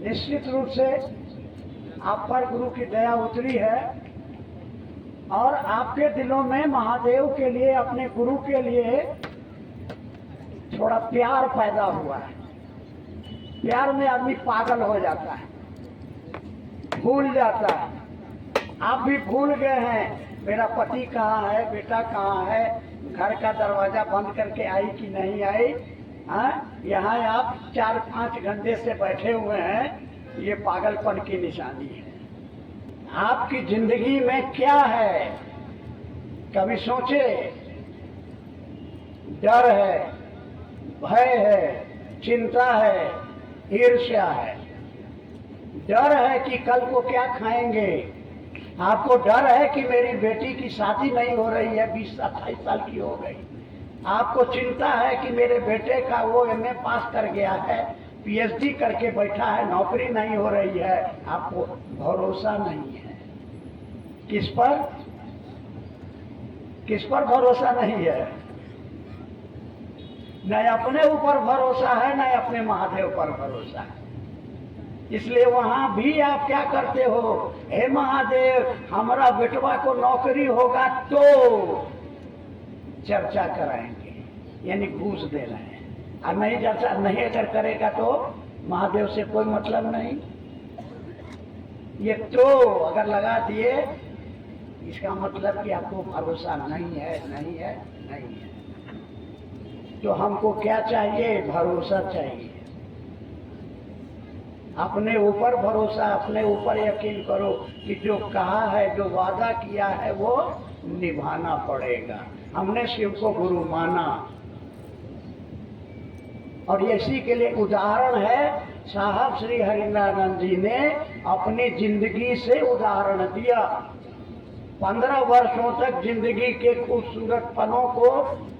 निश्चित रूप से आप पर गुरु की दया उतरी है और आपके दिलों में महादेव के लिए, अपने गुरु के लिए थोड़ा प्यार पैदा हुआ है। प्यार में आदमी पागल हो जाता है, भूल जाता है। आप भी भूल गए हैं मेरा पति कहाँ है, बेटा कहाँ है, घर का दरवाजा बंद करके आई कि नहीं आई। यहाँ आप 4-5 घंटे से बैठे हुए हैं, ये पागलपन की निशानी है। आपकी जिंदगी में क्या है, कभी सोचे? डर है, भय है, चिंता है, ईर्ष्या है। डर है कि कल को क्या खाएंगे। आपको डर है कि मेरी बेटी की शादी नहीं हो रही है, 20-28 साल की हो गई। आपको चिंता है कि मेरे बेटे का वो एमए पास कर गया है, पीएचडी करके बैठा है, नौकरी नहीं हो रही है। आपको भरोसा नहीं है। किस पर? किस पर भरोसा नहीं है? न अपने ऊपर भरोसा है, न अपने महादेव पर भरोसा है। इसलिए वहां भी आप क्या करते हो? हे महादेव, हमारा बेटवा को नौकरी होगा तो चर्चा कराएंगे, यानी घूस दे रहे हैं। और नहीं चर्चा नहीं अगर करेगा तो महादेव से कोई मतलब नहीं। ये तो अगर लगा दिए, इसका मतलब कि आपको भरोसा नहीं है, नहीं है, नहीं है। तो हमको क्या चाहिए? भरोसा चाहिए। अपने ऊपर भरोसा, अपने ऊपर यकीन करो कि जो कहा है, जो वादा किया है, वो निभाना पड़ेगा। हमने शिव को गुरु माना और इसी के लिए उदाहरण है साहब श्री हरिनारायण जी ने अपनी जिंदगी से उदाहरण दिया। 15 वर्षों तक जिंदगी के खूबसूरत पलों को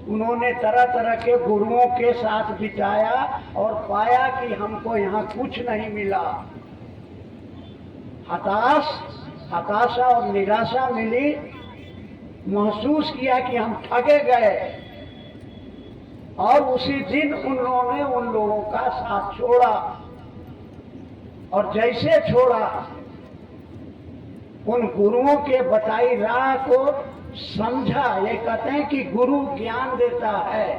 उन्होंने तरह तरह के गुरुओं के साथ बिताया और पाया कि हमको यहाँ कुछ नहीं मिला। हताशा और निराशा मिली। महसूस किया कि हम ठगे गए और उसी दिन उन्होंने उन लोगों का साथ छोड़ा। और जैसे छोड़ा, उन गुरुओं के बताई राह को समझा। ये कहते हैं कि गुरु ज्ञान देता है,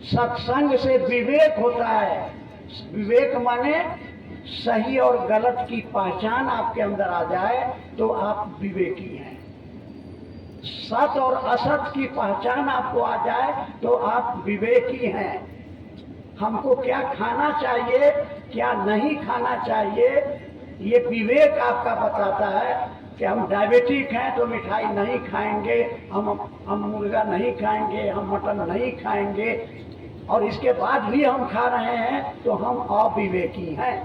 सत्संग से विवेक होता है। विवेक माने सही और गलत की पहचान आपके अंदर आ जाए तो आप विवेकी हैं। सत और असत की पहचान आपको आ जाए तो आप विवेकी हैं। हमको क्या खाना चाहिए, क्या नहीं खाना चाहिए, ये विवेक आपका बताता है कि हम डायबिटिक हैं तो मिठाई नहीं खाएंगे, हम मुर्गा नहीं खाएंगे, हम मटन नहीं खाएंगे, और इसके बाद भी हम खा रहे हैं तो हम अविवेकी हैं।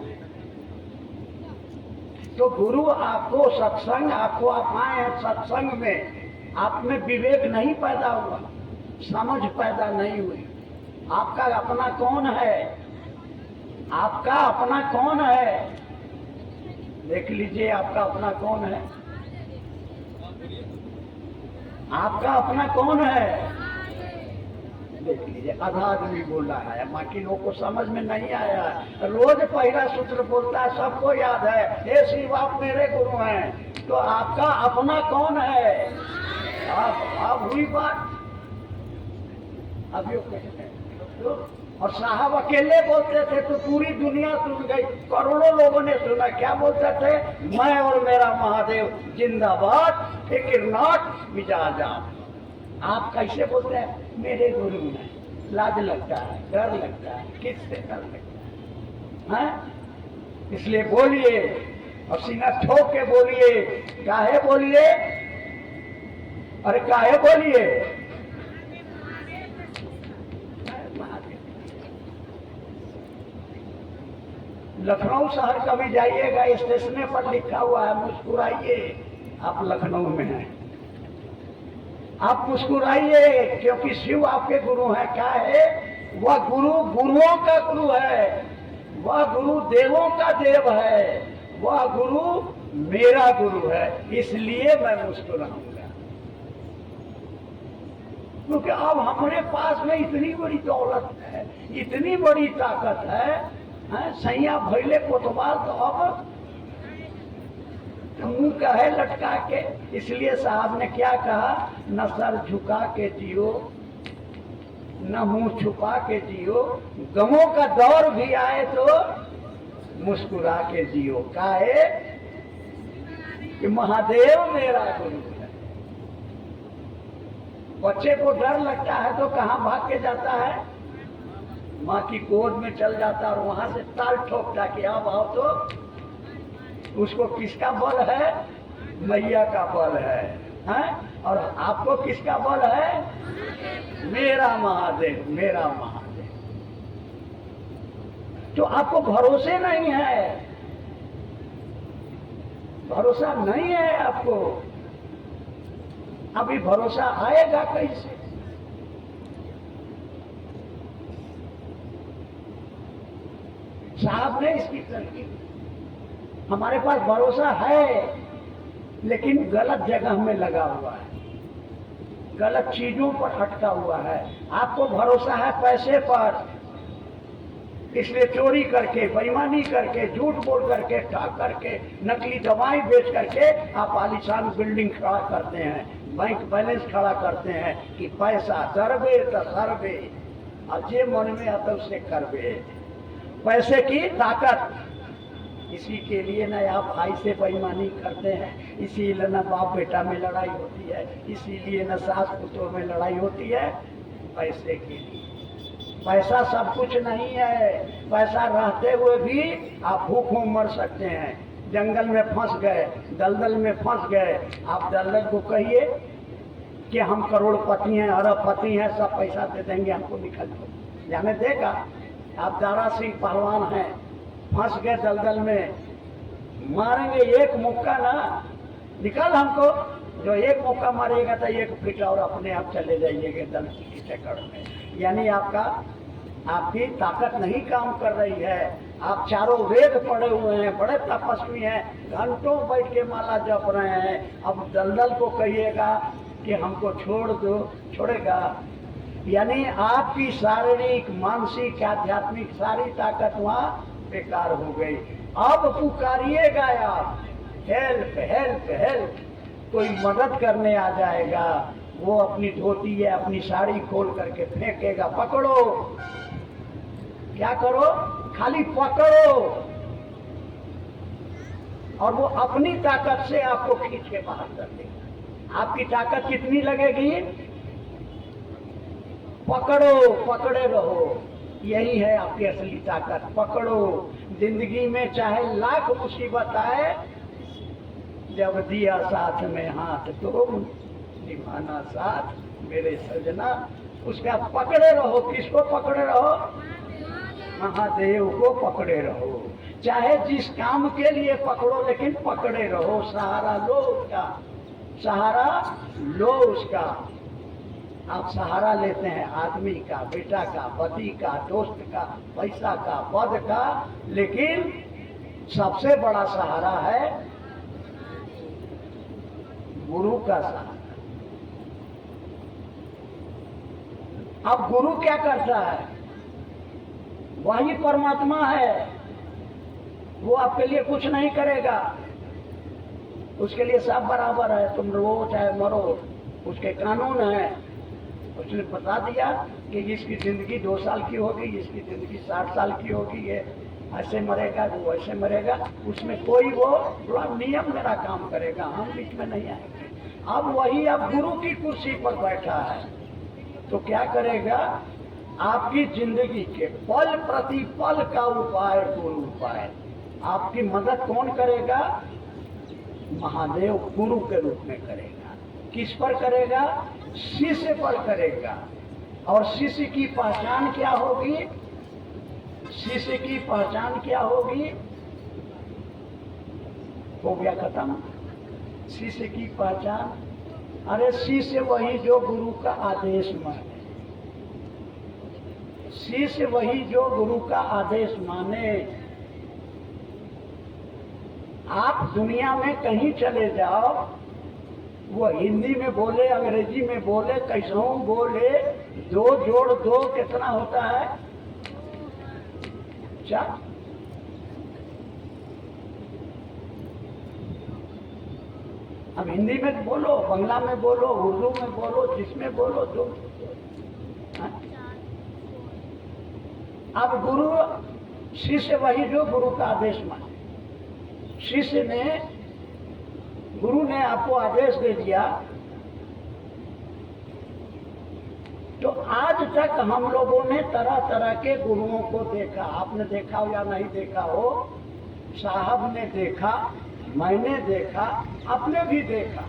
तो गुरु आपको सत्संग, आपको आप आए हैं सत्संग में, आप में विवेक नहीं पैदा हुआ, समझ पैदा नहीं हुई। आपका अपना कौन है? आपका अपना कौन है? देख लीजिए, आपका अपना कौन है? आपका अपना कौन है? देख लीजिए, आधा आदमी बोला है, बाकी लोगों को समझ में नहीं आया। रोज पहला सूत्र बोलता है, सबको याद है, हे शिव आप मेरे गुरु हैं। तो आपका अपना कौन है? आप हुई बात। अभी और साहब अकेले बोलते थे तो पूरी दुनिया सुन गई, करोड़ों लोगों ने सुना। क्या बोलते थे? मैं और मेरा महादेव जिंदाबाद, फिक्र नॉट मिजाज। आप कैसे बोलते हैं? मेरे गुरु हैं। लाज लगता है, डर लगता है। किससे डर लगता है? इसलिए बोलिए और सीना ठोक के बोलिए। काहे बोलिए? अरे काहे बोलिए? लखनऊ शहर कभी जाइएगा, स्टेशन पर लिखा हुआ है मुस्कुराइए। आप लखनऊ में हैं, आप मुस्कुराइए, क्योंकि शिव आपके गुरु हैं। क्या है? वह गुरु गुरुओं का गुरु है, वह गुरु देवों का देव है, वह गुरु मेरा गुरु है। इसलिए मैं मुस्कुराऊंगा, क्योंकि अब हमारे पास में इतनी बड़ी दौलत है, इतनी बड़ी ताकत है सैया भैले कोतवाल तो अब मुंह कहे लटका के। इसलिए साहब ने क्या कहा, न सर झुका के जियो न मुंह छुपा के जियो, गमों का दौर भी आए तो मुस्कुरा के जियो। काहे कि महादेव मेरा गुरु है। बच्चे को डर लगता है तो कहाँ भाग के जाता है, माँ की गोद में चल जाता और वहां से ताल ठोकता कि अब आओ। तो उसको किसका बल है, मैया का बल है? और आपको किसका बल है, मेरा महादेव, मेरा महादेव। तो आपको भरोसे नहीं है, भरोसा नहीं है आपको। अभी भरोसा आएगा कैसे? साहब ने इसकी तरकीब, हमारे पास भरोसा है लेकिन गलत जगह में लगा हुआ है, गलत चीजों पर अटका हुआ है। आपको भरोसा है पैसे पर, इसलिए चोरी करके, बेईमानी करके, झूठ बोल करके, ठग करके, नकली दवाएं बेच करके आप आलीशान बिल्डिंग खड़ा करते हैं, बैंक बैलेंस खड़ा करते हैं कि पैसा दरबे तो सरबे, और जे मन में आता उसे करबे। पैसे की ताकत, इसी के लिए न आप भाई से बेईमानी करते हैं, इसीलिए न बाप बेटा में लड़ाई होती है, इसीलिए न सास पुत्रों में लड़ाई होती है, पैसे के लिए। पैसा सब कुछ नहीं है, पैसा रहते हुए भी आप भूखों मर सकते हैं। जंगल में फंस गए, दलदल में फंस गए, आप दलदल को कहिए कि हम करोड़पति हैं, अरबपति हैं, सब पैसा दे देंगे हमको, निकल दो। जाने देगा? आप दारा सिंह पहलवान हैं, फंस गए दलदल में, मारेंगे एक मुक्का ना, निकाल हमको। जो एक मुक्का मारेगा तो एक फीट और अपने आप चले जाइएगा दल की चक्कर में। यानी आपकी ताकत नहीं काम कर रही है। आप चारों वेद पढ़े हुए हैं, बड़े तपस्वी हैं, घंटों बैठ के माला जप रहे हैं, अब दलदल को कहिएगा कि हमको छोड़ दो, छोड़ेगा? यानी आपकी शारीरिक, मानसिक, आध्यात्मिक सारी ताकत वहाँ बेकार हो गई। अब पुकारिएगा आप, हेल्प हेल्प हेल्प, कोई मदद करने आ जाएगा, वो अपनी धोती है, अपनी साड़ी खोल करके फेंकेगा, पकड़ो। क्या करो? खाली पकड़ो, और वो अपनी ताकत से आपको खींच के बाहर कर देगा। आपकी ताकत कितनी लगेगी? पकड़ो, पकड़े रहो, यही है आपकी असली ताकत। पकड़ो। जिंदगी में चाहे लाख मुसीबत आए, जब दिया साथ में हाथ तो निभाना साथ मेरे सजना। उसका पकड़े रहो। किसको पकड़े रहो? महादेव को पकड़े रहो। चाहे जिस काम के लिए पकड़ो, लेकिन पकड़े रहो। सहारा लो उसका, सहारा लो उसका। आप सहारा लेते हैं आदमी का, बेटा का, पति का, दोस्त का, पैसा का, पद का, लेकिन सबसे बड़ा सहारा है गुरु का सहारा। अब गुरु क्या करता है? वही परमात्मा है, वो आपके लिए कुछ नहीं करेगा। उसके लिए सब बराबर है, तुम रो चाहे मरो, उसके कानून है। उसने बता दिया कि इसकी जिंदगी 2 साल की होगी, इसकी जिंदगी 60 साल की होगी, ये ऐसे मरेगा, वो ऐसे मरेगा। उसमें कोई वो थोड़ा नियम मेरा काम करेगा, हम बीच में नहीं आएंगे। अब वही अब गुरु की कुर्सी पर बैठा है, तो क्या करेगा? आपकी जिंदगी के पल प्रति पल का उपाय, गुरु उपाय। आपकी मदद कौन करेगा? महादेव गुरु के रूप में करेगा। किस पर करेगा? शिष्य पर करेगा। और शिष्य की पहचान क्या होगी? शिष्य की पहचान क्या होगी? हो गया खत्म। शिष्य की पहचान, अरे शिष्य वही जो गुरु का आदेश माने। शिष्य वही जो गुरु का आदेश माने। आप दुनिया में कहीं चले जाओ, वो हिंदी में बोले, अंग्रेजी में बोले, कैसों बोले, 2 जोड़ 2 कितना होता है? 4। अब हिंदी में बोलो, बांग्ला में बोलो, उर्दू में बोलो, जिसमें बोलो जो। अब गुरु शिष्य वही जो गुरु का आदेश माने। शिष्य ने, गुरु ने आपको आदेश दे दिया, तो आज तक हम लोगों ने तरह तरह के गुरुओं को देखा। आपने देखा हो या नहीं देखा हो, साहब ने देखा, मैंने देखा, आपने भी देखा।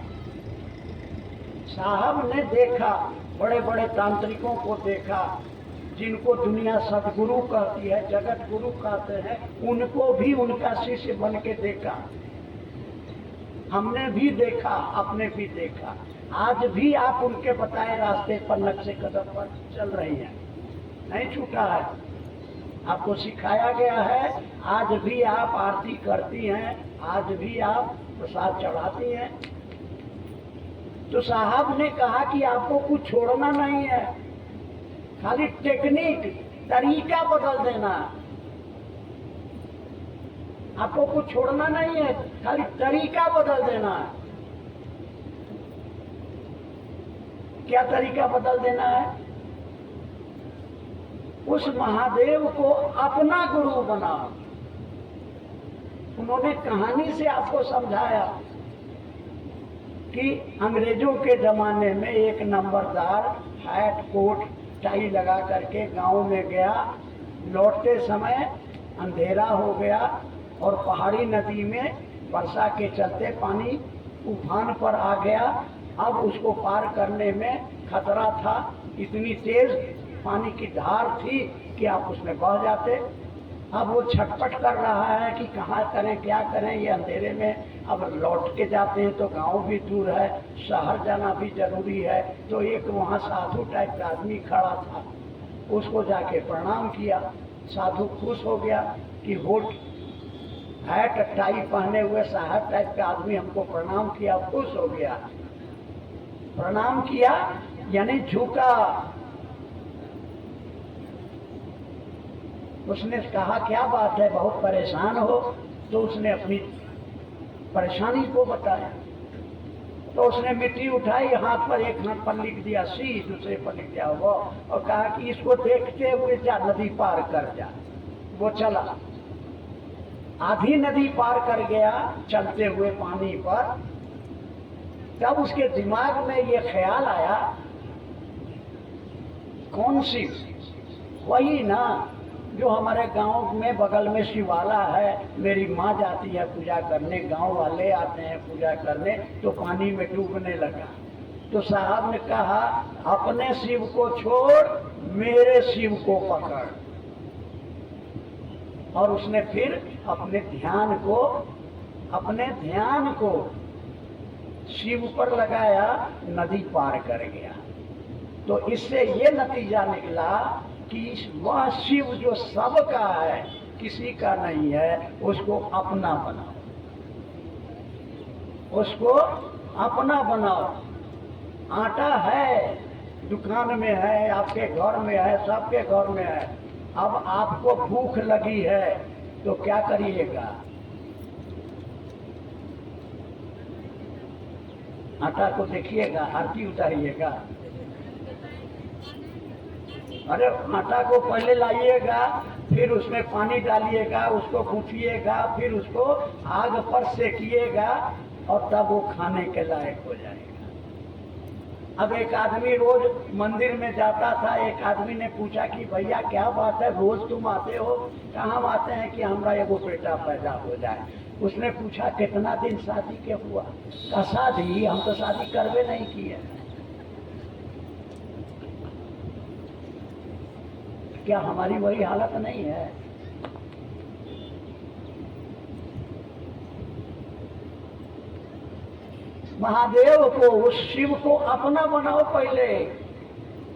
साहब ने देखा, बड़े बड़े तांत्रिकों को देखा, जिनको दुनिया सदगुरु कहती है, जगत गुरु कहते हैं, उनको भी उनका शिष्य बन के देखा। हमने भी देखा, आपने भी देखा। आज भी आप उनके बताए रास्ते पर, नक्शे कदम पर चल रही हैं, नहीं छूटा है। आपको सिखाया गया है, आज भी आप आरती करती हैं, आज भी आप प्रसाद चढ़ाती हैं। तो साहब ने कहा कि आपको कुछ छोड़ना नहीं है, खाली टेक्निक, तरीका बदल देना। आपको कुछ छोड़ना नहीं है, खाली तरीका बदल देना है। क्या तरीका बदल देना है? उस महादेव को अपना गुरु बनाओ। उन्होंने कहानी से आपको समझाया कि अंग्रेजों के जमाने में एक नंबरदार हैट कोट टाई लगा करके गांव में गया, लौटते समय अंधेरा हो गया और पहाड़ी नदी में वर्षा के चलते पानी उफान पर आ गया। अब उसको पार करने में खतरा था, इतनी तेज पानी की धार थी कि आप उसमें बह जाते। अब वो छटपट कर रहा है कि कहाँ करें, क्या करें, ये अंधेरे में। अब लौट के जाते हैं तो गांव भी दूर है, शहर जाना भी जरूरी है। तो एक वहाँ साधु टाइप का आदमी खड़ा था, उसको जाके प्रणाम किया। साधु खुश हो गया कि होट हैट टाई पहने हुए साहब टाइप का आदमी हमको प्रणाम किया, खुश हो गया। प्रणाम किया यानी झुका। उसने कहा क्या बात है, बहुत परेशान हो? तो उसने अपनी परेशानी को बताया। तो उसने मिट्टी उठाई, हाथ पर, एक हाथ पर लिख दिया सी, दूसरे पर लिख दिया वो, और कहा कि इसको देखते हुए जा, नदी पार कर जा। वो चला, आधी नदी पार कर गया चलते हुए पानी पर। तब उसके दिमाग में ये ख्याल आया, कौन सी? वही ना जो हमारे गांव में बगल में शिवाला है, मेरी माँ जाती है पूजा करने, गांव वाले आते हैं पूजा करने, तो पानी में डूबने लगा। तो साहब ने कहा अपने शिव को छोड़, मेरे शिव को पकड़। और उसने फिर अपने ध्यान को शिव पर लगाया, नदी पार कर गया। तो इससे ये नतीजा निकला कि वह शिव जो सबका है, किसी का नहीं है, उसको अपना बनाओ, उसको अपना बनाओ। आटा है, दुकान में है, आपके घर में है, सबके घर में है। अब आपको भूख लगी है तो क्या करिएगा? आटा को देखिएगा, आरती उतारिएगा। अरे आटा को पहले लाइएगा, फिर उसमें पानी डालिएगा, उसको गूंथिएगा, फिर उसको आग पर सेकिएगा और तब वो खाने के लायक हो जाएगा। अब एक आदमी रोज मंदिर में जाता था। एक आदमी ने पूछा कि भैया क्या बात है, रोज तुम आते हो? कहाँ आते हैं कि हमारा एगो बेटा पैदा हो जाए। उसने पूछा कितना दिन शादी के हुआ? का शादी, हम तो शादी करवे नहीं किए। क्या हमारी वही हालत नहीं है? महादेव को, उस शिव को अपना बनाओ पहले।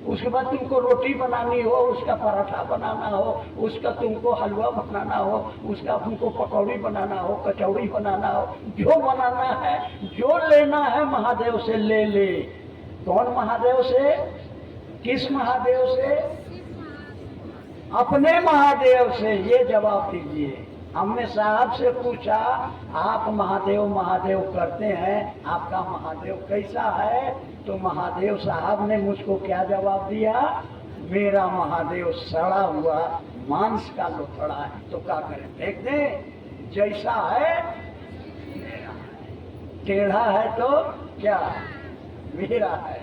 उसके बाद तुमको रोटी बनानी हो, उसका पराठा बनाना हो, उसका तुमको हलवा बनाना हो, उसका तुमको पकौड़ी बनाना हो, कचौड़ी बनाना हो, जो बनाना है, जो लेना है महादेव से ले ले। कौन महादेव से? किस महादेव से? अपने महादेव से ये जवाब दीजिए। हमने साहब से पूछा, आप महादेव महादेव करते हैं, आपका महादेव कैसा है? तो महादेव साहब ने मुझको क्या जवाब दिया? मेरा महादेव सड़ा हुआ मांस का लोथड़ा है। तो क्या करें, फेंक दें? जैसा है मेरा है, टेढ़ा है तो क्या मेरा है,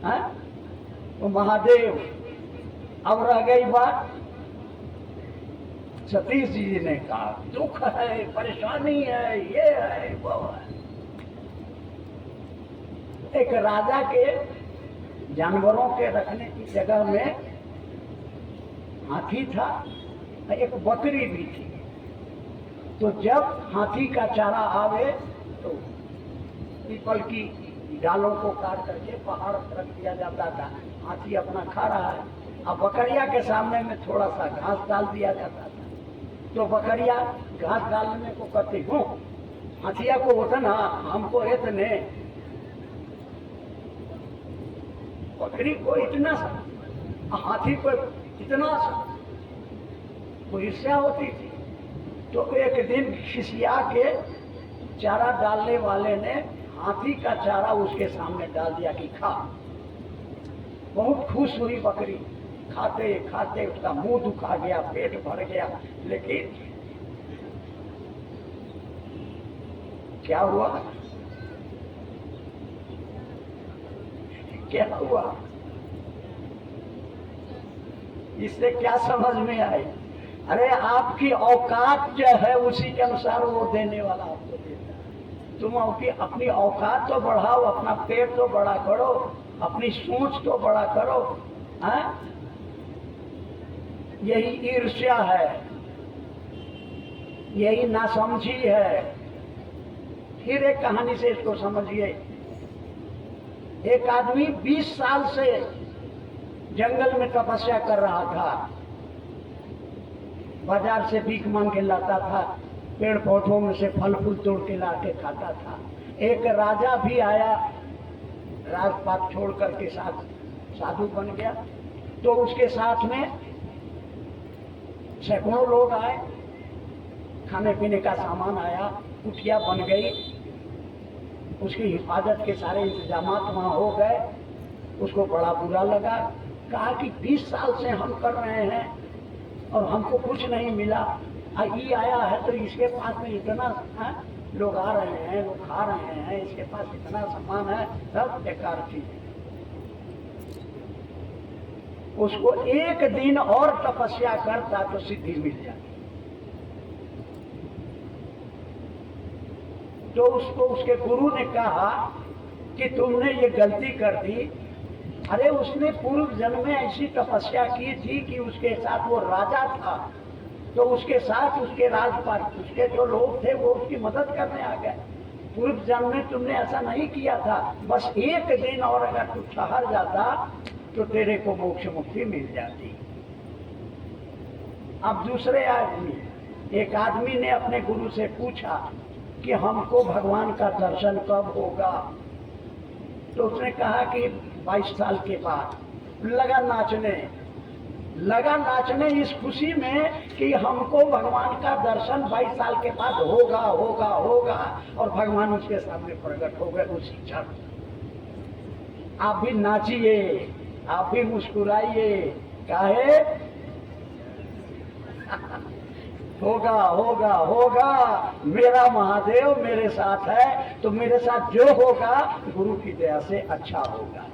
हाँ? तो महादेव। अब रह गई बात, सतीश जी ने कहा दुख है, परेशानी है, ये है वो है। एक राजा के जानवरों के रखने की जगह में हाथी था, एक बकरी भी थी। तो जब हाथी का चारा आवे तो पीपल की डालों को काट करके पहाड़ पर रख दिया जाता था। हाथी अपना खा रहा है, अब बकरिया के सामने में थोड़ा सा घास डाल दिया जाता था। तो बकरिया घास डालने को कहती हूँ, हाथिया को होता ना हमको इतने, बकरी को इतना सा, हाथी को इतना सा, तो ईर्ष्या होती थी। तो एक दिन खिसिया के चारा डालने वाले ने हाथी का चारा उसके सामने डाल दिया कि खा। बहुत खुश हुई बकरी, खाते खाते उसका मुंह दुखा गया, पेट भर गया। लेकिन क्या हुआ, क्या हुआ, इससे क्या समझ में आई? अरे आपकी औकात जो है उसी के अनुसार वो देने वाला आपको देता है। तुम अपनी औकात तो बढ़ाओ, अपना पेट तो बड़ा करो, अपनी सोच तो बड़ा करो, हाँ? यही ईर्ष्या है, यही नासमझी है। फिर एक कहानी से इसको समझिए। एक आदमी 20 साल से जंगल में तपस्या कर रहा था, बाजार से भीख मांग के लाता था, पेड़ पौधों में से फल फूल तोड़ के ला के खाता था। एक राजा भी आया, राजपाट छोड़ करके साधु बन गया। तो उसके साथ में सैकड़ों लोग आए, खाने पीने का सामान आया, कुटिया बन गई, उसकी हिफाजत के सारे इंतजाम वहाँ हो गए। उसको बड़ा बुरा लगा, कहा कि 20 साल से हम कर रहे हैं और हमको कुछ नहीं मिला। ये आया है तो इसके पास में इतना है, लोग आ रहे हैं, लोग खा रहे हैं, इसके पास इतना सामान है, सब बेकार चीज है। उसको एक दिन और तपस्या करता तो सिद्धि मिल जाती। तो उसको उसके गुरु ने कहा कि तुमने ये गलती कर दी। अरे उसने पूर्व जन्म में ऐसी तपस्या की थी कि उसके साथ वो राजा था, तो उसके साथ उसके राजपाट, उसके जो लोग थे वो उसकी मदद करने आ गए। पूर्व जन्म में तुमने ऐसा नहीं किया था, बस एक दिन और अगर तू ठहर जाता तो तेरे को मोक्ष मुक्ति मिल जाती। अब दूसरे आदमी, एक आदमी ने अपने गुरु से पूछा कि हमको भगवान का दर्शन कब होगा? तो उसने कहा कि 22 साल के बाद। लगा नाचने इस खुशी में कि हमको भगवान का दर्शन 22 साल के बाद होगा होगा होगा, और भगवान उसके सामने प्रकट हो गए उसी क्षण। आप भी नाचिए, आप भी मुस्कुराइए, काहे? होगा होगा होगा, मेरा महादेव मेरे साथ है, तो मेरे साथ जो होगा गुरु की दया से अच्छा होगा।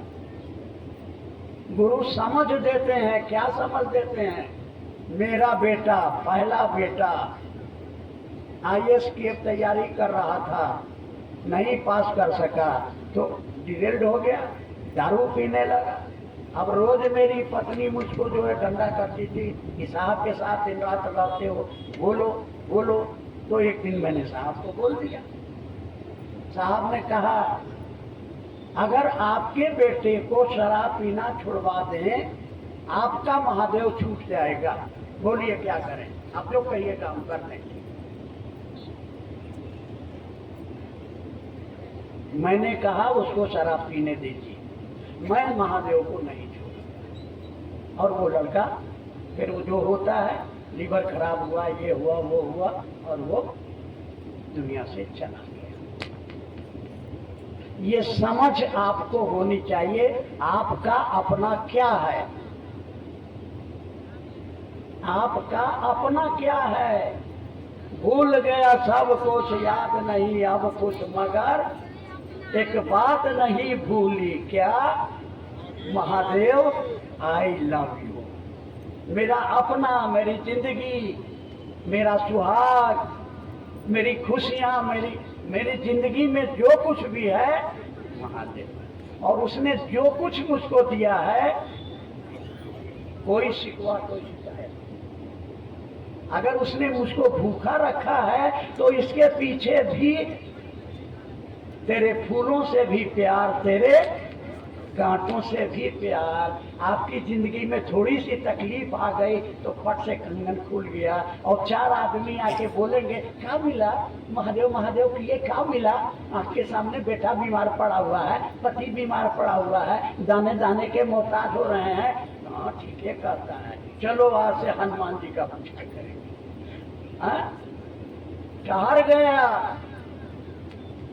गुरु समझ देते हैं, क्या समझ देते हैं? मेरा बेटा, पहला बेटा IAS की तैयारी कर रहा था, नहीं पास कर सका तो डिरेल्ड हो गया, दारू पीने लगा। अब रोज मेरी पत्नी मुझको जो है डंडा करती थी कि साहब के साथ दिन रात रहते हो, बोलो बोलो। तो एक दिन मैंने साहब को बोल दिया। साहब ने कहा अगर आपके बेटे को शराब पीना छुड़वा दें, आपका महादेव छूट जाएगा। बोलिए क्या करें? आप लोग कहिए काम करने। मैंने कहा उसको शराब पीने दीजिए, मैं महादेव को नहीं छोड़ा। और वो लड़का फिर वो जो होता है, लीवर खराब हुआ, ये हुआ, वो हुआ, और वो दुनिया से चला गया। ये समझ आपको होनी चाहिए, आपका अपना क्या है, आपका अपना क्या है। भूल गया सब कुछ, याद नहीं अब कुछ, मगर एक बात नहीं भूली, क्या महादेव आई लव यू। मेरा अपना, मेरी जिंदगी, मेरा सुहाग, मेरी खुशियां, मेरी जिंदगी में जो कुछ भी है महादेव। और उसने जो कुछ मुझको दिया है, कोई शिकवा, कोई शिकायत। अगर उसने मुझको भूखा रखा है तो इसके पीछे भी तेरे फूलों से भी प्यार, तेरे कांटों से भी प्यार। आपकी जिंदगी में थोड़ी सी तकलीफ आ गई तो फट से कंगन खुल गया, और 4 आदमी आके बोलेंगे क्या मिला महादेव, महादेव के लिए क्या मिला। आपके सामने बेटा बीमार पड़ा हुआ है, पति बीमार पड़ा हुआ है, दाने दाने के मोहताज हो रहे हैं। हाँ ठीक है कहता है, चलो आज से हनुमान जी का पूजा करेंगे। ठहर गया,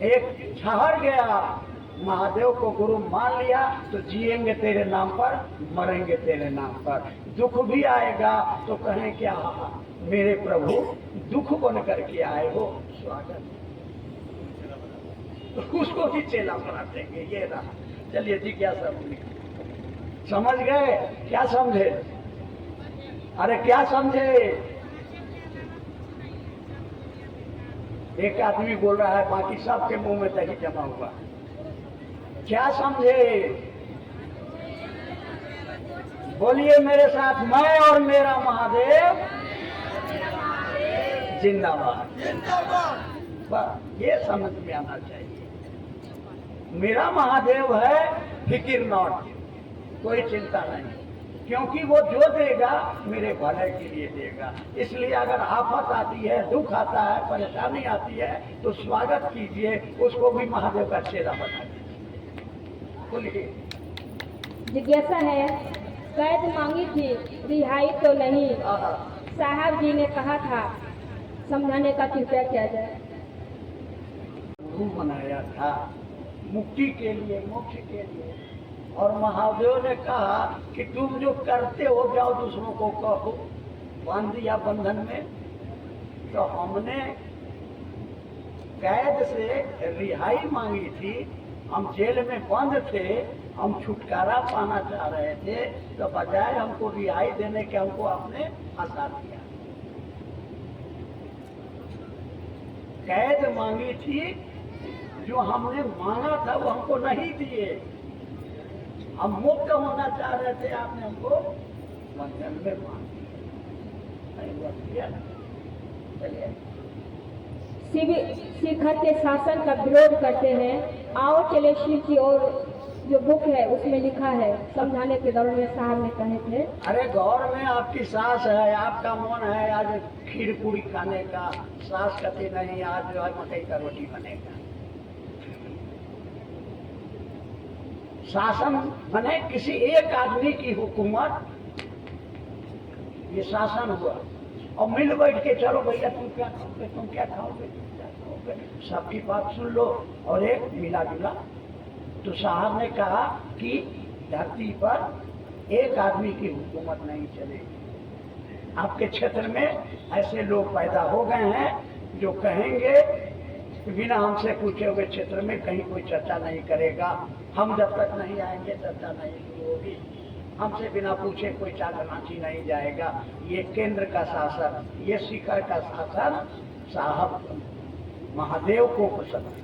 एक ठहर गया, महादेव को गुरु मान लिया तो जिएंगे तेरे नाम पर, मरेंगे तेरे नाम पर। दुख भी आएगा तो कहें क्या मेरे प्रभु दुख बन करके आए हो, स्वागत। तो उसको भी चेला बना देंगे। ये रहा। चलिए जी, क्या समझ गए? क्या समझे? अरे क्या समझे? एक आदमी बोल रहा है, बाकी सबके मुंह में दही जमा हुआ। क्या समझे? बोलिए मेरे साथ, मैं और मेरा महादेव जिंदाबाद। ये समझ में आना चाहिए। मेरा महादेव है, फिक्र नॉट, कोई चिंता नहीं, क्योंकि वो जो देगा मेरे भले के लिए देगा। इसलिए अगर आफत आती है, दुख आता है, परेशानी आती है तो स्वागत कीजिए, उसको भी महादेव का चेला बना दीजिए। बोलिए। जिज्ञासा है, कैद मांगी थी रिहाई तो नहीं, साहब जी ने कहा था समझाने का कृपया किया जाए। गुरु बनाया था मुक्ति के लिए, मोक्ष के लिए, और महादेव ने कहा कि तुम जो करते हो जाओ दूसरों को कहो, बांध दिया बंधन में। तो हमने कैद से रिहाई मांगी थी, हम जेल में बंद थे, हम छुटकारा पाना चाह रहे थे, तो बजाय हमको रिहाई देने के हमको आपने फंसा दिया। कैद मांगी थी, जो हमने मांगा था वो हमको नहीं दिए। हम मुक्त होना चाह रहे थे, आपने हमको बंधन में बांध दिया। चलिए। शिव के शासन का विरोध करते हैं। आओ चले शिव की ओर, जो बुक है उसमें लिखा है, समझाने के दौरान में साहब ने कहे थे। अरे गौर में आपकी सास है, आपका मन है आज खीर पूरी खाने का, सास कहती नहीं आज जो है मकई का रोटी बनेगा। शासन बने किसी एक आदमी की हुकूमत, ये शासन हुआ। और मिल बैठ के चलो भैया तुम क्या खाओगे, तुम क्या खाओगे, तुम क्या खाओगे, सबकी बात सुन लो और एक मिला जुला। तो साहब ने कहा कि धरती पर एक आदमी की हुकूमत नहीं चलेगी। आपके क्षेत्र में ऐसे लोग पैदा हो गए हैं जो कहेंगे बिना हमसे पूछे हुए क्षेत्र में कहीं कोई चर्चा नहीं करेगा, हम जब तक नहीं आएंगे चर्चा नहीं शुरू होगी, हमसे बिना पूछे कोई चाकनाची नहीं जाएगा। ये केंद्र का शासन, ये शिखर का शासन साहब महादेव को पसंद है।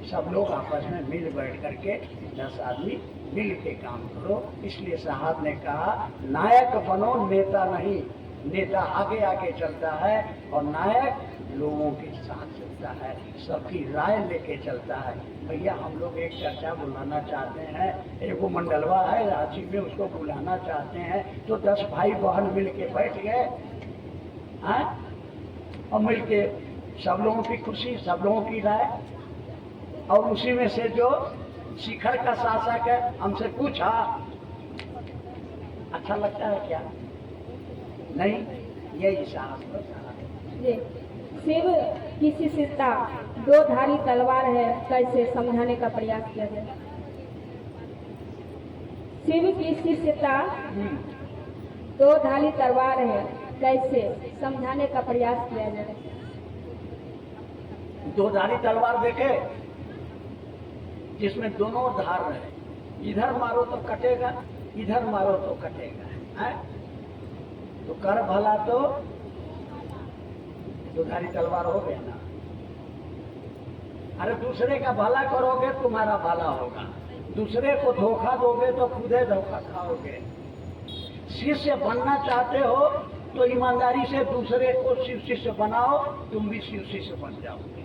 सब लोग आपस में मिल बैठ करके 10 आदमी मिल के काम करो। इसलिए साहब ने कहा नायक बनो, नेता नहीं। नेता आगे आगे चलता है और नायक लोगों के साथ चलता है, सबकी राय लेके चलता है। भैया हम लोग एक चर्चा बुलाना चाहते हैं, एगो मंडलवा है रांची में, उसको बुलाना चाहते हैं, तो 10 भाई बहन मिल के बैठ गए हैं और मिल के सब लोगों की खुशी, सब लोगों की राय। और उसी में से जो शिखर का शासक है हमसे पूछा अच्छा लगता है क्या, नहीं, यही साहब। जी, शिव की शिष्यता दो धारी तलवार है, कैसे समझाने का प्रयास किया जाए? शिव की शिष्यता दो धारी तलवार है, कैसे समझाने का प्रयास किया जाए? दो धारी तलवार देखे जिसमें दोनों धार रहे, इधर मारो तो कटेगा, इधर मारो तो कटेगा, है? तो कर भला तो दो धारी तलवार हो गया ना। अरे दूसरे का भला करोगे तुम्हारा भला होगा, दूसरे को धोखा दोगे तो खुदे धोखा खाओगे। शिष्य बनना चाहते हो तो ईमानदारी से दूसरे को शिव शिष्य बनाओ, तुम भी शिव शिष्य बन जाओगे।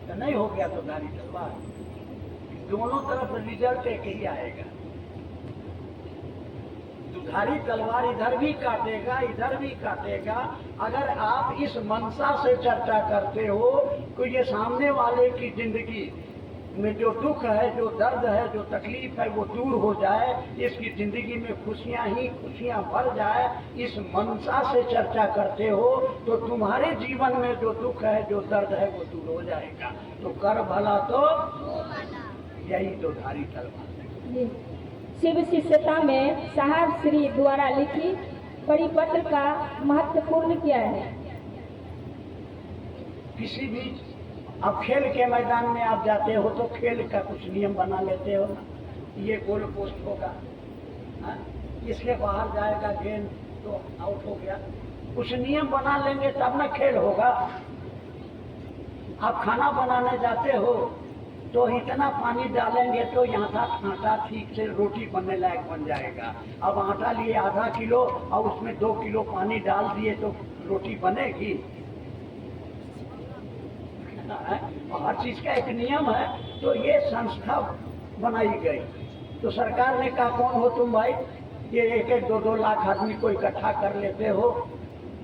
तो नहीं हो गया तो धारी तलवार, दोनों तरफ रिजल्ट एक ही आएगा। दुधारी तलवार इधर भी काटेगा, इधर भी काटेगा। अगर आप इस मनसा से चर्चा करते हो कि ये सामने वाले की जिंदगी में जो दुख है, जो दर्द है, जो तकलीफ है वो दूर हो जाए, इसकी जिंदगी में खुशियां ही खुशियां भर जाए, इस मनसा से चर्चा करते हो तो तुम्हारे जीवन में जो दुख है, जो दर्द है वो दूर हो जाएगा। तो कर भला तो यही दो धारी तलवार है। शिव शिष्यता में साहब श्री द्वारा लिखी परिपत्र का महत्वपूर्ण क्या है? किसी भी अब खेल के मैदान में आप जाते हो तो खेल का कुछ नियम बना लेते हो ना, ये गोल पोस्ट होगा, इसके बाहर जाएगा गेंद तो आउट हो गया। कुछ नियम बना लेंगे तब ना खेल होगा। आप खाना बनाने जाते हो तो इतना पानी डालेंगे तो आटा ठीक से रोटी बनने लायक बन जाएगा। अब आटा लिए आधा किलो और उसमें 2 किलो पानी डाल दिए तो रोटी बनेगी? और हर चीज का एक नियम है। तो ये संस्था बनाई गई तो सरकार ने कहा कौन हो तुम भाई, ये 1-1, 2-2 लाख आदमी को इकट्ठा कर लेते हो,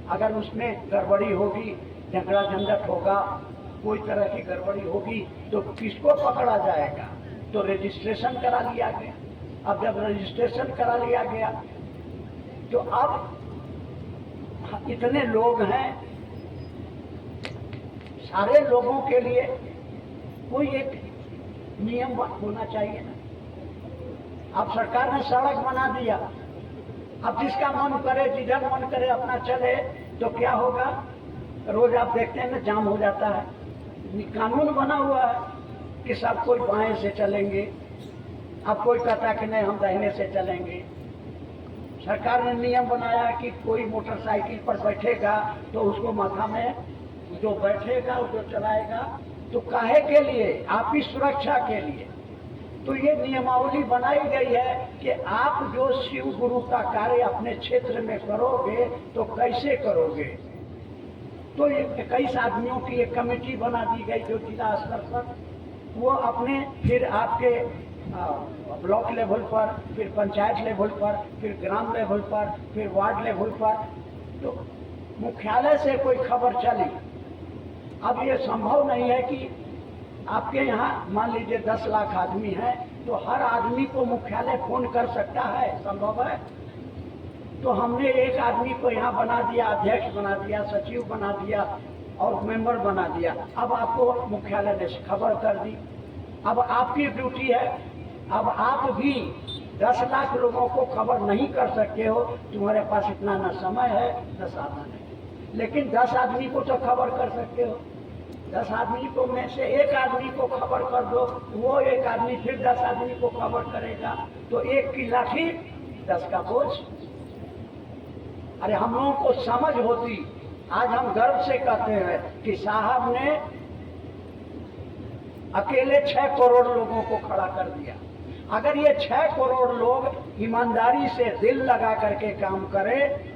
अगर उसमें गड़बड़ी होगी, झगड़ा झंझट होगा, कोई तरह की गड़बड़ी होगी तो किसको पकड़ा जाएगा? तो रजिस्ट्रेशन करा लिया गया। अब जब रजिस्ट्रेशन करा लिया गया तो अब इतने लोग हैं, सारे लोगों के लिए कोई एक नियम होना चाहिए ना। अब सरकार ने सड़क बना दिया, अब जिसका मन करे, जिधर मन करे अपना चले, तो क्या होगा? रोज आप देखते हैं ना जाम हो जाता है। कानून बना हुआ है कि सब कोई बाएं से चलेंगे, अब कोई कहता कि नहीं हम दाहिने से चलेंगे। सरकार ने नियम बनाया कि कोई मोटरसाइकिल पर बैठेगा तो उसको माथा में जो बैठेगा जो चलाएगा, तो काहे के लिए? आपकी सुरक्षा के लिए। तो ये नियमावली बनाई गई है कि आप जो शिव गुरु का कार्य अपने क्षेत्र में करोगे तो कैसे करोगे। तो 21 आदमियों की एक कमेटी बना दी गई जो जिला स्तर पर, वो अपने फिर आपके ब्लॉक लेवल पर, फिर पंचायत लेवल पर, फिर ग्राम लेवल पर, फिर वार्ड लेवल पर, तो मुख्यालय से कोई खबर चली। अब ये संभव नहीं है कि आपके यहाँ मान लीजिए 10 लाख आदमी हैं तो हर आदमी को मुख्यालय फोन कर सकता है, संभव है? तो हमने एक आदमी को यहाँ बना दिया, अध्यक्ष बना दिया, सचिव बना दिया और मेंबर बना दिया। अब आपको मुख्यालय ने खबर कर दी। अब आपकी ड्यूटी है, अब आप भी 10 लाख लोगों को खबर नहीं कर सकते हो, तुम्हारे पास इतना ना समय है न साधन है, लेकिन 10 आदमी को तो खबर कर सकते हो। 10 आदमी को में से एक आदमी को खबर कर दो, वो एक आदमी फिर 10 आदमी को खबर करेगा, तो 1 की लाठी 10 का बोझ। अरे हम लोगों को समझ होती, आज हम गर्व से कहते हैं कि साहब ने अकेले 6 करोड़ लोगों को खड़ा कर दिया। अगर ये 6 करोड़ लोग ईमानदारी से दिल लगा करके काम करें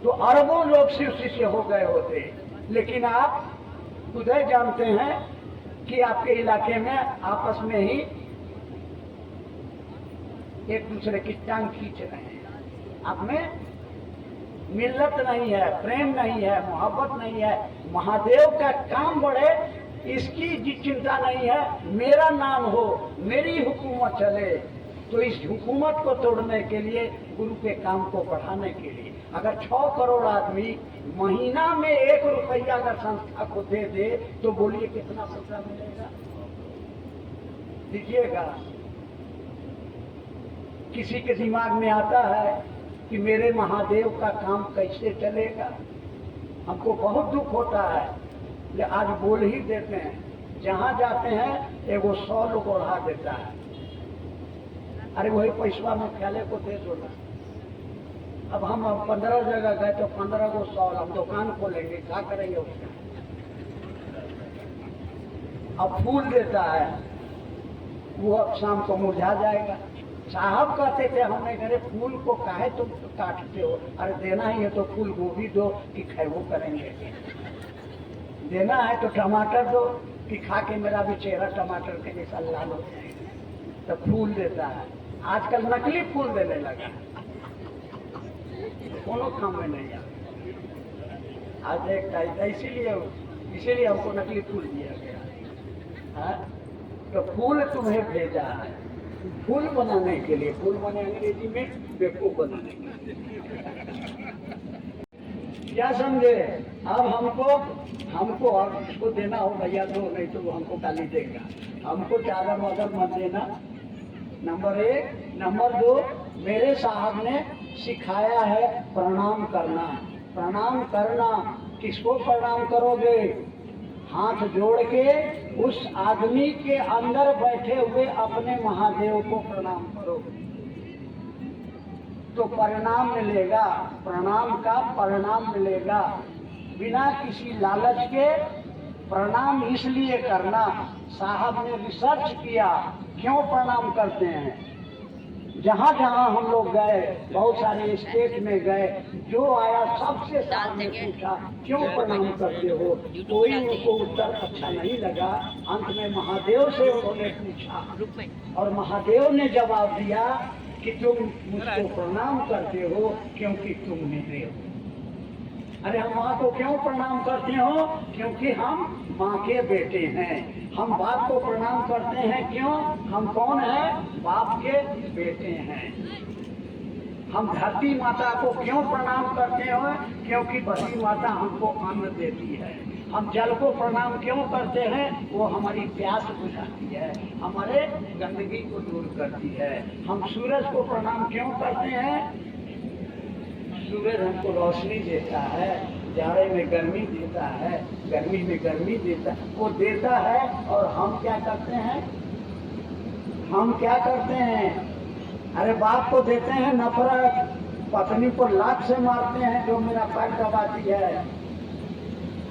तो अरबों लोग शिव शिष्य हो गए होते। लेकिन आप खुद ही जानते हैं कि आपके इलाके में आपस में ही एक दूसरे की टांग खींच रहे हैं। आप में मिल्लत नहीं है, प्रेम नहीं है, मोहब्बत नहीं है। महादेव का काम बढ़े इसकी चिंता नहीं है, मेरा नाम हो, मेरी हुकूमत चले। तो इस हुकूमत को तोड़ने के लिए, गुरु के काम को बढ़ाने के लिए, अगर 6 करोड़ आदमी महीना में 1 रुपया अगर संस्था को दे दे तो बोलिए कितना पैसा मिलेगा? दीजिएगा। किसी के दिमाग में आता है कि मेरे महादेव का काम कैसे चलेगा? हमको बहुत दुख होता है, ले आज बोल ही देते हैं, जहां जाते हैं एगो 100 लोग बढ़ा देता है। अरे वही पैसा में ख्याले को दे दो ना। अब हम 15 जगह गए तो 15 को 100, हम दुकान खोलेंगे, क्या करेंगे उसका? अब फूल देता है, वो अब शाम को मुरझा जाएगा। साहब कहते थे, हमने कहे फूल को काहे तुम काटते हो? अरे देना ही है तो फूल गोभी दो कि खैबो करेंगे, देना है तो टमाटर दो कि खा के मेरा भी चेहरा टमाटर के जैसा लाल हो जाएगा। तो फूल देता है। आजकल नकली फूल देने लगा, कोनो काम में नहीं आता। आज देखता है, इसीलिए हमको नकली फूल दिया गया है। तो फूल तुम्हें भेजा है फूल बनाने के लिए, फूल बने अंग्रेजी में बेवकूफ बनाने के लिए। क्या समझे? अब हमको और इसको देना हो भैया दो, नहीं तो वो हमको गाली देगा। हमको चादर वादर मत देना, नंबर 1। नंबर 2, मेरे साहब ने सिखाया है प्रणाम करना। प्रणाम करना, किसको प्रणाम करोगे? हाथ जोड़ के उस आदमी के अंदर बैठे हुए अपने महादेव को प्रणाम करो तो परिणाम मिलेगा, प्रणाम का परिणाम मिलेगा। बिना किसी लालच के प्रणाम इसलिए करना, साहब ने रिसर्च किया क्यों प्रणाम करते हैं। जहाँ जहाँ हम लोग गए, बहुत सारे स्टेट में गए, जो आया सबसे साहब ने पूछा क्यों प्रणाम करते हो? कोई उनको उत्तर अच्छा नहीं लगा। अंत में महादेव से उन्होंने पूछा और महादेव ने जवाब दिया कि तुम मुझको प्रणाम करते हो क्योंकि तुम मेरे हो। अरे हम माँ को क्यों प्रणाम करते हो? क्योंकि हम माँ के बेटे हैं। हम बाप को प्रणाम करते हैं क्यों? हम कौन हैं? बाप के बेटे हैं। हम धरती माता को क्यों प्रणाम करते हो? क्योंकि बड़ी माता हमको अन्न देती है। हम जल को प्रणाम क्यों करते हैं? वो हमारी प्यास बुझाती है, हमारे गंदगी को दूर करती है। हम सूरज को प्रणाम क्यों करते हैं? सूरज हमको रोशनी देता है, जाड़े में गर्मी देता है, गर्मी में गर्मी देता है, वो देता है। और हम क्या करते हैं? हम क्या करते हैं? अरे बाप को देते हैं नफरत, पत्नी को लात से मारते हैं जो मेरा पैर दबाती है।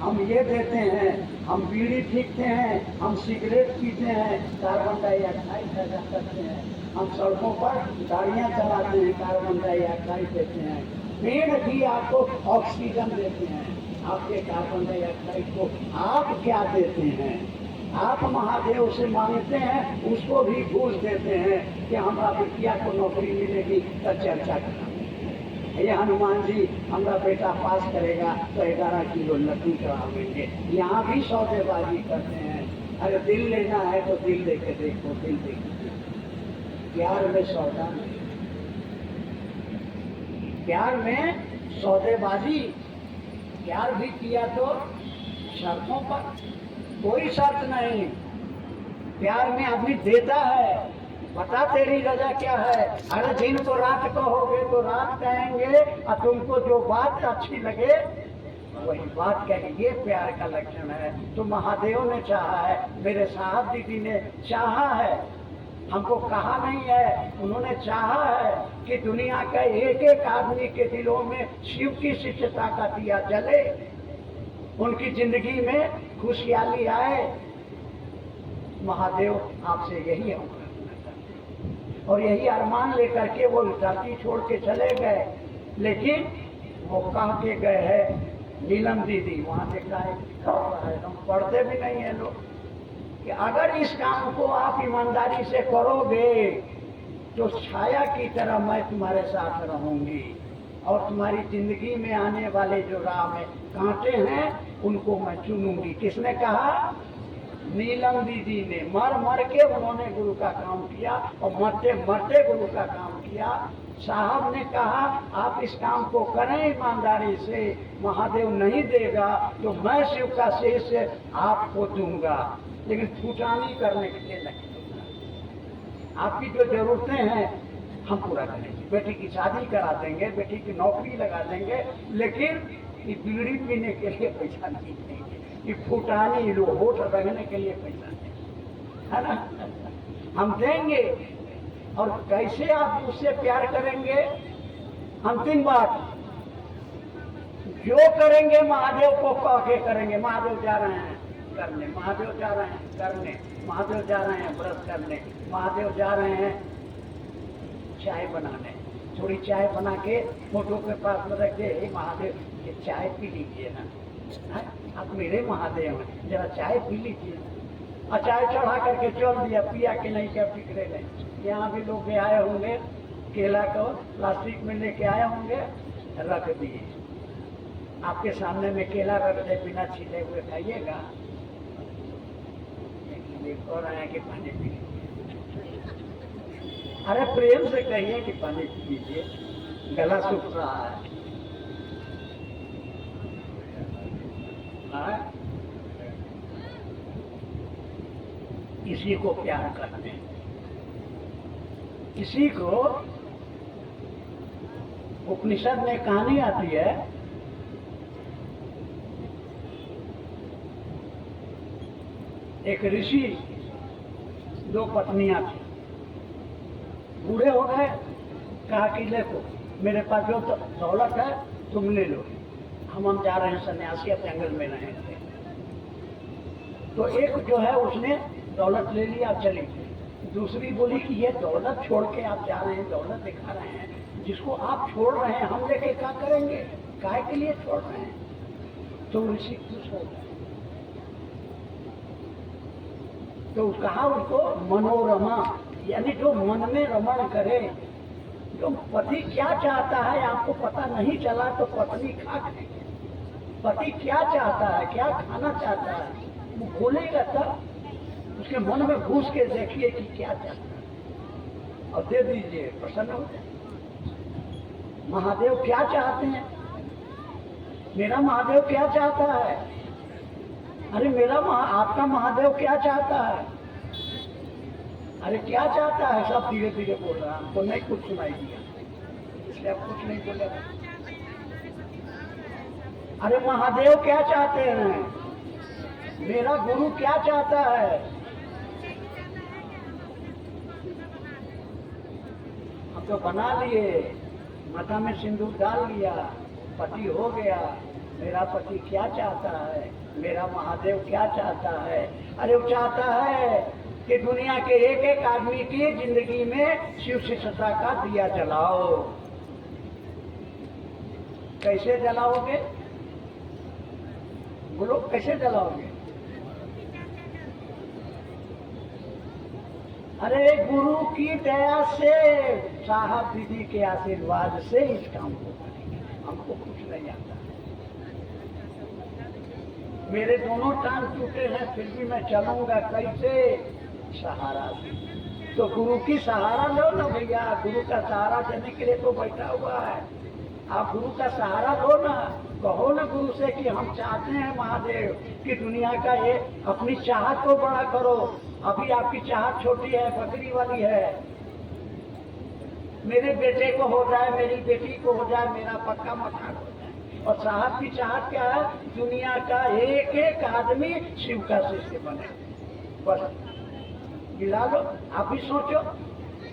हम ये देते हैं, हम बीड़ी पीते हैं, हम सिगरेट पीते हैं, कार्बन डाइऑक्साइड पैदा करते हैं। हम सड़कों पर गाड़ियाँ चलाते हैं, कार्बन डाइऑक्साइड देते हैं। पेड़ भी आपको ऑक्सीजन देते हैं, आपके कार्बन डाइऑक्साइड को आप क्या देते हैं? आप महादेव से मांगते हैं, उसको भी घूस देते हैं कि हमारा बेटिया को नौकरी मिलेगी तो चर्चा करें। ये हनुमान जी हमारा बेटा पास करेगा तो 11 किलो लड्डू चढ़ावेंगे। यहाँ भी सौदेबाजी करते हैं। अरे दिल लेना है तो दिल लेके देखो, दिल देखो। प्यार में सौदा नहीं, प्यार में सौदेबाजी। प्यार भी किया तो शर्तों पर, कोई शर्त नहीं। प्यार में आदमी देता है, बता तेरी रजा क्या है? अरे दिन को रात कहोगे तो रात कहेंगे, और तुमको जो बात अच्छी लगे वही बात कहेंगे। ये प्यार का लक्षण है। तो महादेव ने चाहा है, मेरे साहब दीदी ने चाहा है, हमको कहा नहीं है, उन्होंने चाहा है कि दुनिया का एक एक आदमी के दिलों में शिव की शिष्यता का दिया जले, उनकी जिंदगी में खुशहाली आए। महादेव आपसे यही हम और यही अरमान लेकर के वो धरती छोड़ के चले गए। लेकिन वो कह के गए हैं, नीलम दीदी वहाँ से है, हम पढ़ते भी नहीं है लोग, कि अगर इस काम को आप ईमानदारी से करोगे तो छाया की तरह मैं तुम्हारे साथ रहूंगी और तुम्हारी जिंदगी में आने वाले जो राह में कांटे हैं उनको मैं चुनूंगी। किसने कहा? नीलम दीदी ने मर मर के उन्होंने गुरु का काम किया और मरते मरते गुरु का काम किया। साहब ने कहा आप इस काम को करें ईमानदारी से, महादेव नहीं देगा तो मैं शिव का शेष आपको दूंगा, लेकिन फूटानी करने के लिए नहीं दूंगा। आपकी जो जरूरतें हैं हम पूरा करेंगे, बेटी की शादी करा देंगे, बेटी की नौकरी लगा देंगे, लेकिन ये बीड़ी पीने के लिए पैसा नहीं देंगे, ये फूटानी लो होठ रगड़ने के लिए पैसा नहीं, है ना। हम देंगे। और कैसे आप उससे प्यार करेंगे? अंतिम बात, जो करेंगे महादेव को कह के करेंगे। महादेव जा रहे हैं करने, महादेव जा रहे हैं करने, महादेव जा रहे हैं व्रत करने, महादेव जा रहे हैं चाय बनाने, थोड़ी चाय बना के फोटो के पास में रख दे, महादेव ये चाय पी लीजिए ना, आप मेरे महादेव हैं, जरा चाय पी लीजिए। और चाय चढ़ा करके चल दिया, पिया कि नहीं क्या फिक्रे नहीं। यहाँ भी लोग आए होंगे, केला को प्लास्टिक में लेके आए होंगे, रख दिए आपके सामने में, केला रख दे बिना छीले हुए, खाइएगा? कह रहे हैं कि पानी पी लीजिए। अरे प्रेम से कहिए कि पानी पी लीजिए, गला सूख रहा है। इसी को प्यार करते हैं, इसी को उपनिषद में कहानी आती है, एक ऋषि, दो पत्नियां थी, बूढ़े हो गए, कहा कि देखो मेरे पास जो दौलत है तुम ले लो, हम जा रहे हैं सन्यासी, अब जंगल में रहेंगे। तो एक जो है उसने दौलत ले लिया, चली गई। दूसरी बोली कि ये दौलत छोड़ के आप जा रहे हैं, दौलत दिखा रहे हैं, जिसको आप छोड़ रहे हैं हम लेके क्या करेंगे, काय के लिए छोड़ रहे हैं? तो ऋषि खुश हो गए। तो कहा उसको मनोरमा, यानी जो मन में रमण करे, जो पति क्या चाहता है आपको पता नहीं चला तो पत्नी खा गई। पति क्या चाहता है, क्या खाना चाहता है, वो बोलेगा तब, उसके मन में घुस के देखिए कि क्या चाहता है और दे दीजिए, प्रसन्न हो जाए। महादेव क्या चाहते हैं? मेरा महादेव क्या चाहता है? अरे आपका महादेव क्या चाहता है? अरे क्या चाहता है? सब धीरे धीरे बोल रहा है, तो नहीं कुछ सुनाई दिया, इसलिए आप कुछ नहीं बोले। अरे महादेव क्या चाहते हैं? मेरा गुरु क्या चाहता है? हम तो बना लिए, माथा में सिंदूर डाल लिया, पति हो गया। मेरा पति क्या चाहता है? मेरा महादेव क्या चाहता है? अरे वो चाहता है कि दुनिया के एक एक आदमी की जिंदगी में शिव शिष्यता का दिया जलाओ। कैसे जलाओगे? बोलो कैसे जलाओगे? अरे गुरु की दया से, साहब दीदी के आशीर्वाद से इस काम को करेंगे, हमको कुछ नहीं आता। मेरे दोनों टांग टूटे हैं, फिर भी मैं चलूंगा कैसे? सहारा से। तो गुरु की सहारा लो ना भैया, गुरु का सहारा देने के लिए तो बैठा हुआ है। आप गुरु का सहारा लो ना, कहो ना गुरु से कि हम चाहते हैं महादेव कि दुनिया का ये, अपनी चाहत को बड़ा करो। अभी आपकी चाहत छोटी है, बकरी वाली है। मेरे बेटे को हो जाए, मेरी बेटी को हो जाए, मेरा पक्का मकान हो जाए। और साहब की चाहत क्या है? दुनिया का एक एक आदमी शिव का शिष्य बने। बस गिला लो, आप भी सोचो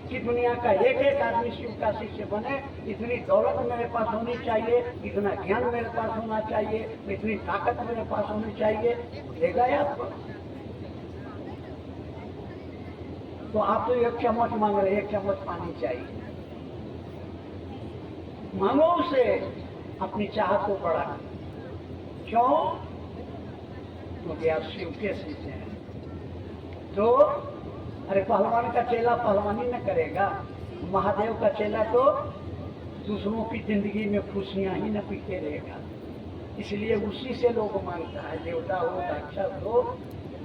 कि दुनिया का एक एक आदमी शिव का शिष्य बने। इतनी दौलत मेरे पास होनी चाहिए, इतना ज्ञान मेरे पास होना चाहिए, इतनी ताकत मेरे पास होनी चाहिए। देगा आपको? तो आप तो एक चम्मच मांग रहे, एक चम्मच पानी चाहिए। मांगो उसे, अपनी चाहत को बढ़ा। क्यों? क्योंकि आप शिव के शिष्य हैं। तो अरे पहलवान का चेला पहलवानी न करेगा, महादेव का चेला तो दूसरों की जिंदगी में खुशियां ही न पीते रहेगा। इसलिए उसी से लोग मांगता है, देवता हो राक्षस हो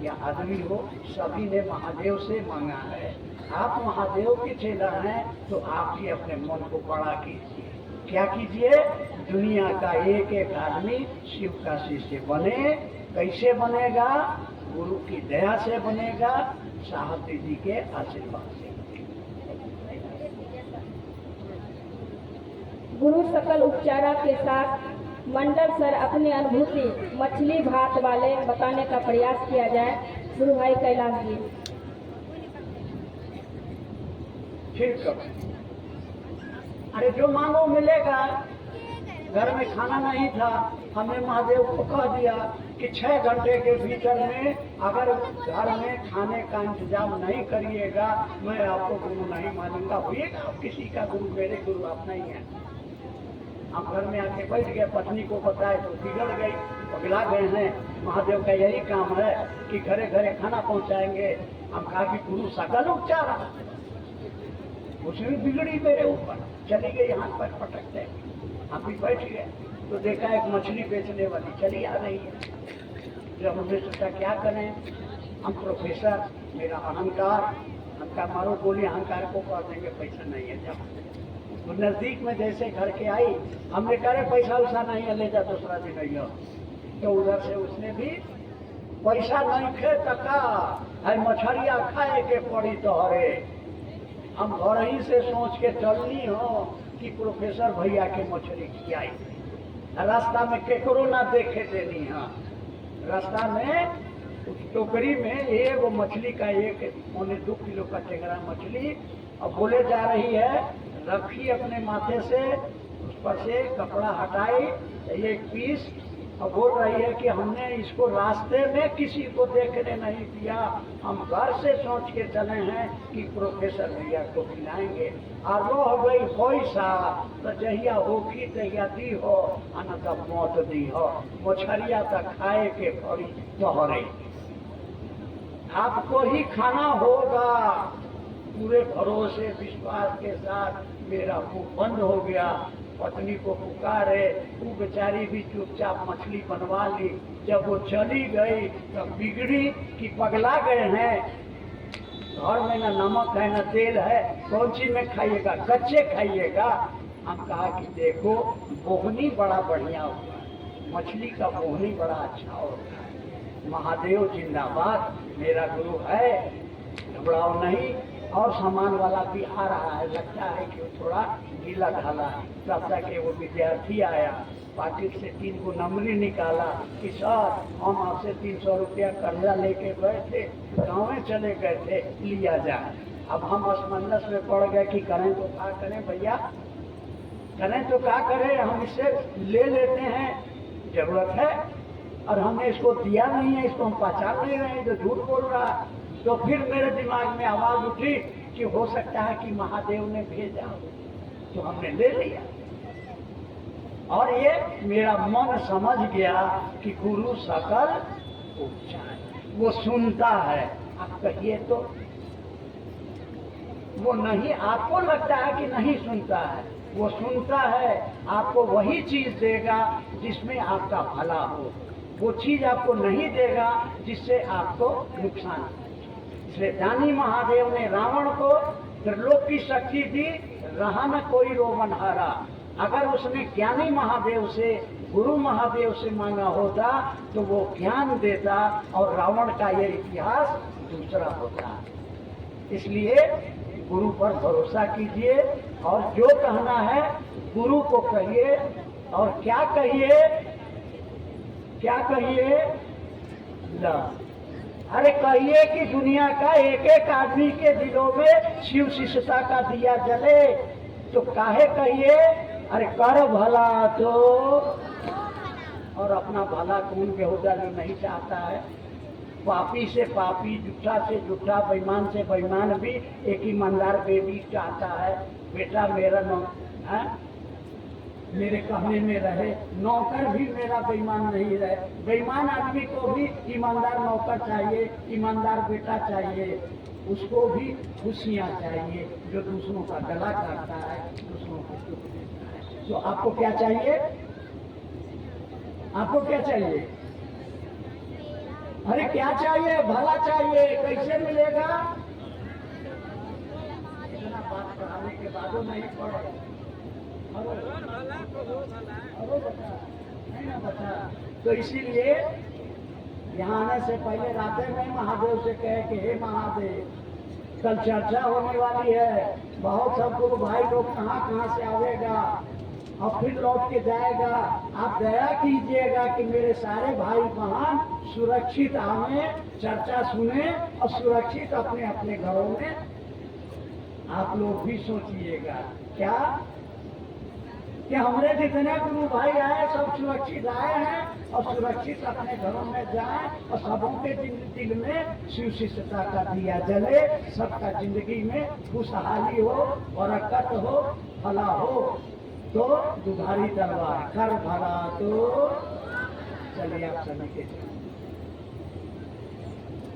या आदमी हो, सभी ने महादेव से मांगा है। आप महादेव के चेला हैं तो आप ही अपने मन को बड़ा कीजिए। क्या कीजिए? दुनिया का एक एक आदमी शिव का शिष्य बने। कैसे बनेगा? गुरु की दया से बनेगा, साहती जी के आशीर्वाद से। गुरु सकल उपचारा के साथ मंडल सर अपनी अनुभूति मछली भात वाले बताने का प्रयास किया जाए। गुरु भाई कैलाश जी। ठीक है। अरे जो मांगो मिलेगा। घर में खाना नहीं था, हमने महादेव को कह दिया कि 6 घंटे के भीतर में अगर घर में खाने का इंतजाम नहीं करिएगा, मैं आपको गुरु नहीं मानूंगा। होइएगा आप किसी का गुरु, मेरे गुरु आप नहीं हैं। हम घर में आके बैठ गए, पत्नी को बताए तो बिगड़ गई, पगला गए हैं। महादेव का यही काम है कि घरे घरे खाना पहुंचाएंगे। हम कहा कि गुरु सकल उपचारा, उसमें बिगड़ी मेरे ऊपर, चली गई हाथ पर पटकते। हम भी बैठ गए तो देखा एक मछली बेचने वाली चली आ रही है। जब हमने सोचा क्या करें, हम प्रोफेसर, मेरा अहंकार, हमका मारो गोली अहंकार को कर देंगे, पैसा नहीं है। जब तो नजदीक में जैसे घर के आई, हमने करे पैसा वैसा नहीं है, ले जा दूसरा दिन आइयो। तो उधर से उसने भी पैसा नहीं खे तका है, मछलिया खाए के पड़ी तोहरे। हम घर ही से सोच के चलनी हो कि प्रोफेसर भैया के मछली खियाई। रास्ता में केकरो ना देखे देनी है। रास्ता में उस टोकरी में एक मछली का 1.25 किलो का टेंगरा मछली, और बोले जा रही है रखी अपने माथे से, उस पर से कपड़ा हटाई, एक पीस, और बोल रही है कि हमने इसको रास्ते में किसी को देखने नहीं दिया। हम घर से सोच के चले हैं कि प्रोफेसर भैया को खिलाएंगे। और रह गई पैसा तो जहिया होगी तहिया दी हो, न तब मौत दी हो। मछलिया तक खाए के पड़ी तोहरे। आपको ही खाना होगा। पूरे भरोसे विश्वास के साथ मेरा मुंह बंद हो गया। पत्नी को पुकारे, वो बेचारी भी चुपचाप मछली बनवा ली। जब वो चली गई तब बिगड़ी कि पगला गए हैं, घर में ना नमक है ना तेल है, कौन सी में खाइएगा, कच्चे खाइएगा। हम कहा कि देखो बोहनी बड़ा बढ़िया होगा, मछली का बोहनी बड़ा अच्छा होगा। महादेव जिंदाबाद, मेरा गुरु है, घबराओ नहीं। और सामान वाला भी आ रहा है, लगता है कि वो थोड़ा गीला ढाला है। तब तक वो विद्यार्थी आया, पाकिट से 3 को नंबरी निकाला कि सर हम आपसे 300 रुपया कर्जा लेके गए थे, गाँव में चले गए थे, लिया जाए। अब हम असमंजस में पड़ गए कि करें तो क्या करें भैया, करें तो क्या करें। हम इससे ले लेते हैं, जरूरत है, और हमने इसको दिया नहीं है, इसको हम पहचान नहीं रहे, जो झूठ बोल रहा है। तो फिर मेरे दिमाग में आवाज उठी कि हो सकता है कि महादेव ने भेजा, तो हमने ले लिया। और ये मेरा मन समझ गया कि गुरु सकल उपचार, वो सुनता है। आप कहिए तो वो नहीं, आपको लगता है कि नहीं सुनता है, वो सुनता है। आपको वही चीज देगा जिसमें आपका भला हो, वो चीज आपको नहीं देगा जिससे आपको नुकसान हो। इसलिए दानी महादेव ने रावण को त्रिलोक की शक्ति दी, रहा न कोई रोवन हारा। अगर उसने ज्ञानी महादेव से, गुरु महादेव से मांगा होता तो वो ज्ञान देता और रावण का ये इतिहास दूसरा होता। इसलिए गुरु पर भरोसा कीजिए और जो कहना है गुरु को कहिए। और क्या कहिए, क्या कहिए? अरे कहिए कि दुनिया का एक एक आदमी के दिलों में शिव शिष्यता का दिया जले। तो काहे कहिए? अरे कर भला तो, और अपना भला कौन के होगा जो नहीं चाहता है। पापी से पापी, झूठा से झूठा, बेईमान से बेईमान भी एक ईमानदार बेबी चाहता है, बेटा मेरा है, मेरे कहने में रहे। नौकर भी मेरा बेईमान नहीं रहे। बेईमान आदमी को भी ईमानदार नौकर चाहिए, ईमानदार बेटा चाहिए। उसको भी खुशियाँ चाहिए, जो दूसरों का गला काटता है, दूसरों को दुख देता है। तो आपको क्या चाहिए? आपको क्या चाहिए? अरे क्या चाहिए? भला चाहिए, कैसे मिलेगा? इतना बात कराने के बाद नहीं पढ़। अरे बता, नहीं ना बता। तो इसीलिए यहाँ आने से पहले रातें में महादेव से कहे कि हे महादेव, कल चर्चा होने वाली है, बहुत सब गुरु भाई लोग कहाँ कहाँ से आवेगा और फिर लौट के जाएगा। आप दया कीजिएगा कि मेरे सारे भाई बहन सुरक्षित आवे, चर्चा सुने और सुरक्षित अपने अपने घरों में। आप लोग भी सोचिएगा क्या कि हमारे जितने गुरु भाई आए सब सुरक्षित आए हैं और सुरक्षित अपने घरों में जाएं और सबों के दिल में शिव शिष्यता का दिया जले, सबका जिंदगी में खुशहाली हो, बरकत हो, भला हो। तो दुधारी तलवार कर भला तो चलिए आप सभी के